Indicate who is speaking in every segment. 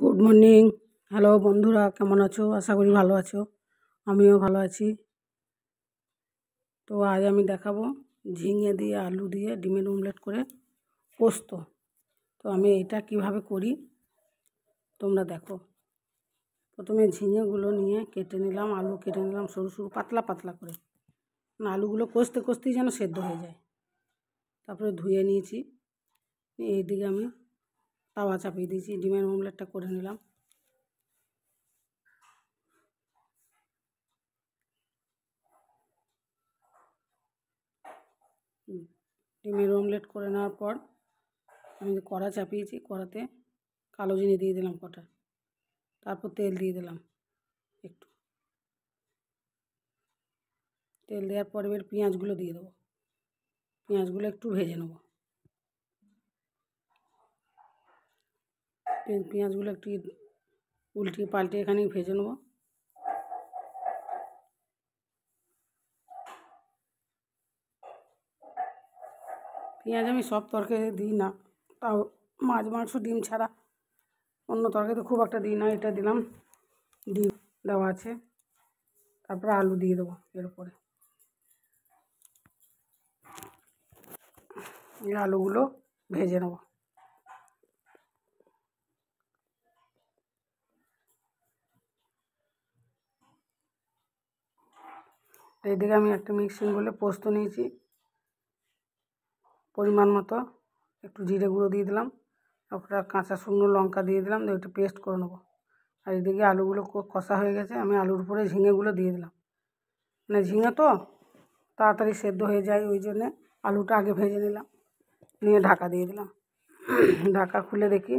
Speaker 1: Good morning. Hello বন্ধুরা, কেমন আছো? আশা করি ভালো আছো। আমিও ভালো আছি। তো আজ আমি দেখাবো ঝিঙে দিয়ে আলু দিয়ে ডিমের অমলেট করে পোস্ত। তো আমি এটা কিভাবে করি তোমরা দেখো। প্রথমে ঝিঙেগুলো নিয়ে কেটে নিলাম, আলু কেটে নিলাম সরু সরু পাতলা পাতলা করে, আলুগুলো কষতে কষতেই যেন সেদ্ধ হয়ে যায়। তারপরে ধুয়ে নিয়েছি, এইদিকে আমি তাওয়া চাপিয়ে দিয়েছি, ডিমের অমলেটটা করে নিলাম। ডিমের অমলেট করে নেওয়ার পর আমি কড়া চাপিয়েছি, কড়াতে কালো জিরে দিয়ে দিলাম কটা, তারপর তেল দিয়ে দিলাম একটু। তেল দেওয়ার পর এবার পেঁয়াজগুলো দিয়ে দেবো, পেঁয়াজগুলো একটু ভেজে নেব। পেঁয়াজগুলো একটু উল্টিয়ে পাল্টে এখানেই ভেজে নেব। পেঁয়াজ আমি সব তরকারি দিই না, তাও মাছ মাংস ডিম ছাড়া অন্য তরকারিতে খুব একটা দিই না। এটা দিলাম, ডিম দেওয়া আছে, তারপরে আলু দিয়ে দেবো এর উপরে। এই আলুগুলো ভেজে নেব। এইদিকে আমি একটা মিক্সিং বলে পোস্ত নিয়েছি পরিমাণ মতো, একটু জিরে গুঁড়ো দিয়ে দিলাম, একটা কাঁচা শুকনো লঙ্কা দিয়ে দিলাম, দিয়ে একটু পেস্ট করে নেবো। আর এদিকে আলুগুলো কষা হয়ে গেছে, আমি আলুর উপরে ঝিঙেগুলো দিয়ে দিলাম। মানে ঝিঙে তো তাড়াতাড়ি সেদ্ধ হয়ে যায়, ওই জন্যে আলুটা আগে ভেজে নিলাম, নিয়ে ঢাকা দিয়ে দিলাম। ঢাকা খুলে দেখি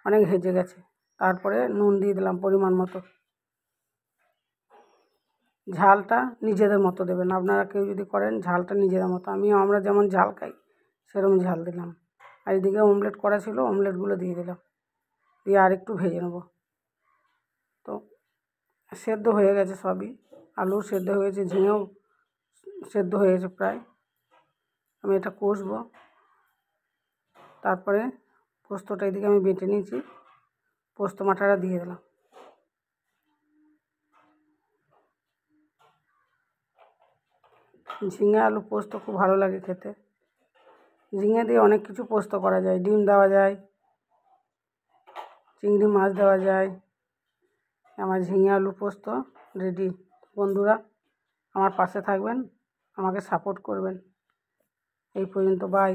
Speaker 1: অনেক ভেজে গেছে। তারপরে নুন দিয়ে দিলাম পরিমাণ মতো। ঝালটা নিজেদের মতো দেবেন, আপনারা কেউ যদি করেন ঝালটা নিজেদের মতো। আমরা যেমন ঝাল খাই সেরকম ঝাল দিলাম। আর এদিকে অমলেট করা ছিল, অমলেটগুলো দিয়ে দিলাম, দিয়ে আর একটু ভেজে নেব। তো সেদ্ধ হয়ে গেছে সবই, আলু সেদ্ধ হয়েছে, ঝিঙেও সেদ্ধ হয়ে গেছে প্রায়। আমি এটা কষবো। তারপরে পোস্তটা এদিকে আমি বেটে নিয়েছি, পোস্ত বাটাটা দিয়ে দিলাম। ঝিঙে আলু পোস্ত খুব ভালো লাগে খেতে। ঝিঙে দিয়ে অনেক কিছু পোস্ত করা যায়, ডিম দেওয়া যায়, চিংড়ি মাছ দেওয়া যায়। আমার ঝিঙে আলু পোস্ত রেডি। বন্ধুরা আমার পাশে থাকবেন, আমাকে সাপোর্ট করবেন। এই পর্যন্ত, বাই।